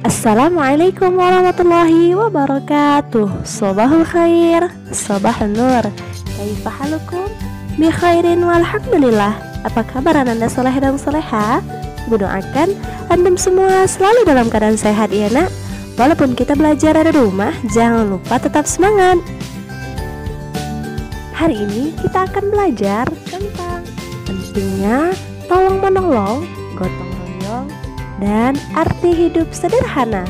Assalamualaikum warahmatullahi wabarakatuh. Sobahul khair, sobahul nur. Kaifa halukum? Bi khairin walhamdulillah. Apa kabar Anda soleh dan soleha? Kudoakan antum semua selalu dalam keadaan sehat ya nak. Walaupun kita belajar dari rumah, jangan lupa tetap semangat. Hari ini kita akan belajar tentang pentingnya tolong menolong, gotong royong, dan arti hidup sederhana.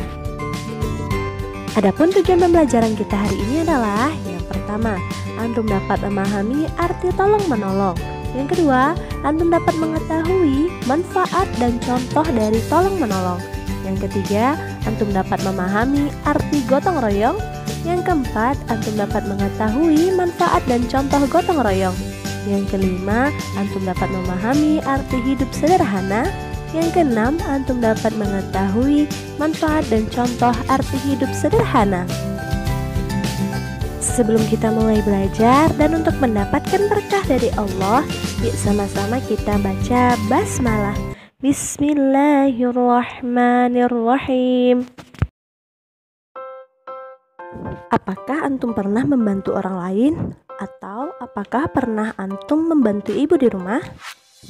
Adapun tujuan pembelajaran kita hari ini adalah yang pertama, antum dapat memahami arti tolong menolong. Yang kedua, antum dapat mengetahui manfaat dan contoh dari tolong menolong. Yang ketiga, antum dapat memahami arti gotong royong. Yang keempat, antum dapat mengetahui manfaat dan contoh gotong royong. Yang kelima, antum dapat memahami arti hidup sederhana. Yang keenam, antum dapat mengetahui manfaat dan contoh arti hidup sederhana. Sebelum kita mulai belajar dan untuk mendapatkan berkah dari Allah, yuk sama-sama kita baca basmalah. Bismillahirrahmanirrahim. Apakah antum pernah membantu orang lain? Atau apakah pernah antum membantu ibu di rumah?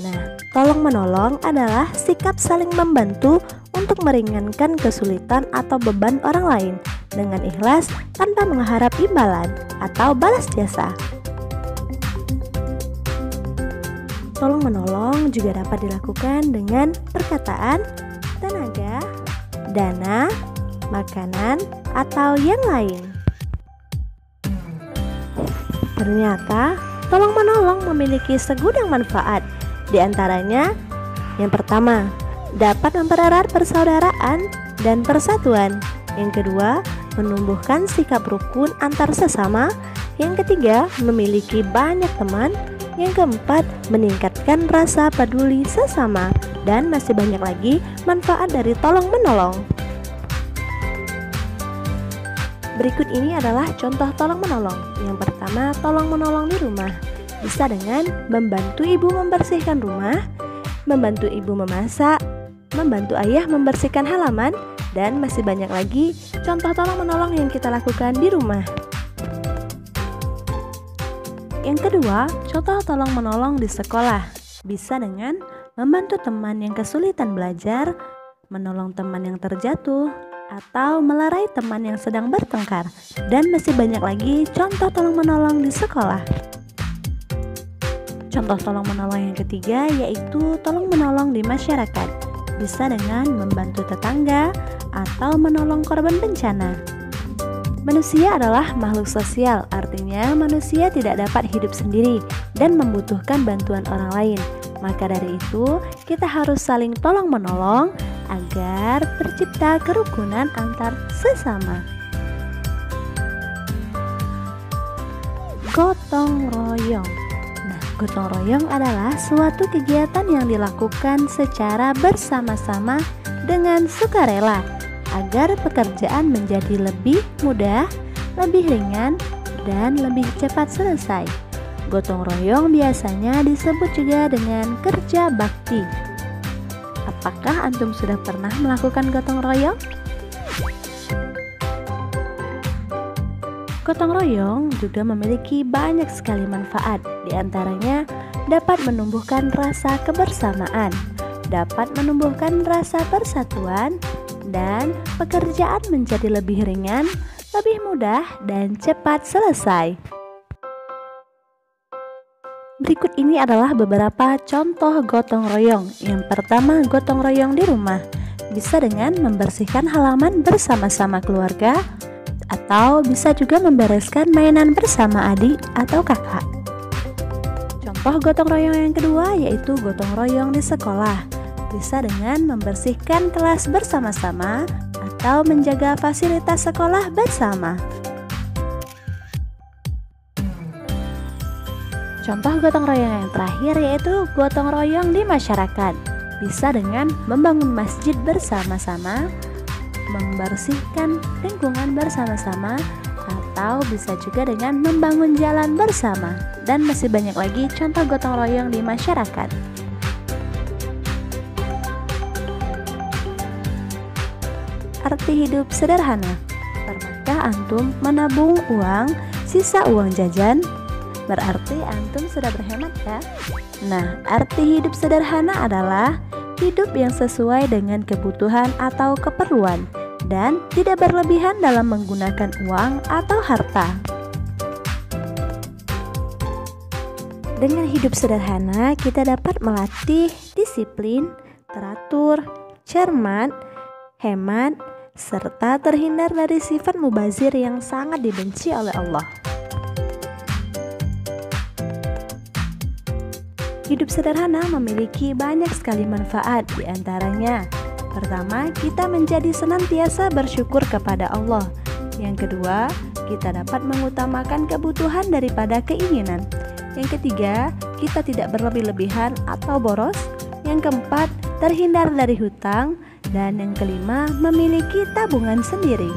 Nah, tolong menolong adalah sikap saling membantu untuk meringankan kesulitan atau beban orang lain dengan ikhlas tanpa mengharap imbalan atau balas jasa. Tolong menolong juga dapat dilakukan dengan perkataan, tenaga, dana, makanan, atau yang lain. Ternyata, tolong menolong memiliki segudang manfaat. Di antaranya, yang pertama, dapat mempererat persaudaraan dan persatuan. Yang kedua, menumbuhkan sikap rukun antar sesama. Yang ketiga, memiliki banyak teman. Yang keempat, meningkatkan rasa peduli sesama. Dan masih banyak lagi manfaat dari tolong menolong. Berikut ini adalah contoh tolong menolong. Yang pertama, tolong menolong di rumah. Bisa dengan membantu ibu membersihkan rumah, membantu ibu memasak, membantu ayah membersihkan halaman, dan masih banyak lagi contoh tolong menolong yang kita lakukan di rumah. Yang kedua, contoh tolong menolong di sekolah. Bisa dengan membantu teman yang kesulitan belajar, menolong teman yang terjatuh, atau melerai teman yang sedang bertengkar, dan masih banyak lagi contoh tolong menolong di sekolah. Contoh tolong menolong yang ketiga yaitu tolong menolong di masyarakat. Bisa dengan membantu tetangga atau menolong korban bencana. Manusia adalah makhluk sosial, artinya manusia tidak dapat hidup sendiri dan membutuhkan bantuan orang lain. Maka dari itu, kita harus saling tolong menolong agar tercipta kerukunan antar sesama. Gotong royong. Gotong royong adalah suatu kegiatan yang dilakukan secara bersama-sama dengan sukarela agar pekerjaan menjadi lebih mudah, lebih ringan, dan lebih cepat selesai. Gotong royong biasanya disebut juga dengan kerja bakti. Apakah antum sudah pernah melakukan gotong royong? Gotong royong juga memiliki banyak sekali manfaat. Di antaranya dapat menumbuhkan rasa kebersamaan, dapat menumbuhkan rasa persatuan, dan pekerjaan menjadi lebih ringan, lebih mudah, dan cepat selesai. Berikut ini adalah beberapa contoh gotong royong. Yang pertama, gotong royong di rumah. Bisa dengan membersihkan halaman bersama-sama keluarga, atau bisa juga membereskan mainan bersama adik atau kakak. Contoh gotong royong yang kedua yaitu gotong royong di sekolah. Bisa dengan membersihkan kelas bersama-sama atau menjaga fasilitas sekolah bersama. Contoh gotong royong yang terakhir yaitu gotong royong di masyarakat. Bisa dengan membangun masjid bersama-sama, membersihkan lingkungan bersama-sama, atau bisa juga dengan membangun jalan bersama. Dan masih banyak lagi contoh gotong royong di masyarakat. arti hidup sederhana? Pernahkah antum menabung uang sisa uang jajan? Berarti antum sudah berhemat ya? Nah, arti hidup sederhana adalah hidup yang sesuai dengan kebutuhan atau keperluan dan tidak berlebihan dalam menggunakan uang atau harta. Dengan hidup sederhana, kita dapat melatih disiplin, teratur, cermat, hemat, serta terhindar dari sifat mubazir yang sangat dibenci oleh Allah. Hidup sederhana memiliki banyak sekali manfaat, di antaranya: pertama, kita menjadi senantiasa bersyukur kepada Allah. Yang kedua, kita dapat mengutamakan kebutuhan daripada keinginan. Yang ketiga, kita tidak berlebih-lebihan atau boros. Yang keempat, terhindar dari hutang. Dan yang kelima, memiliki tabungan sendiri.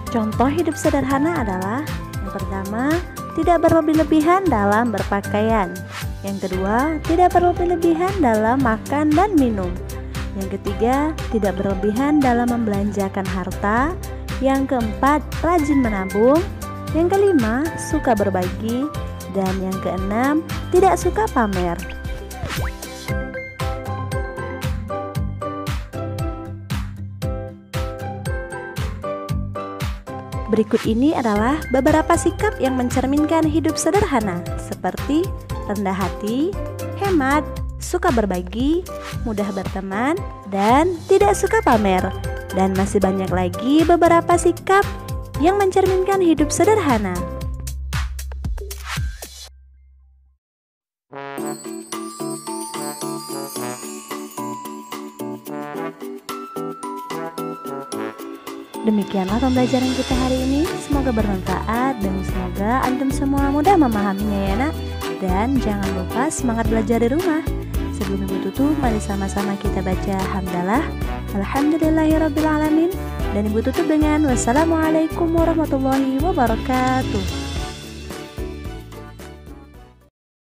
Contoh hidup sederhana adalah: yang pertama, tidak berlebih-lebihan dalam berpakaian. Yang kedua, tidak berlebih-lebihan dalam makan dan minum. Yang ketiga, tidak berlebihan dalam membelanjakan harta. Yang keempat, rajin menabung. Yang kelima, suka berbagi. Dan yang keenam, tidak suka pamer. Berikut ini adalah beberapa sikap yang mencerminkan hidup sederhana, seperti rendah hati, hemat, suka berbagi, mudah berteman, dan tidak suka pamer. Dan masih banyak lagi beberapa sikap yang mencerminkan hidup sederhana. Demikianlah pembelajaran kita hari ini. Semoga bermanfaat dan semoga antum semua mudah memahaminya ya nak. Dan jangan lupa semangat belajar di rumah. Sebelum Ibu tutup, mari sama-sama kita baca hamdalah alhamdulillahirabbil alamin. Dan Ibu tutup dengan wassalamualaikum warahmatullahi wabarakatuh.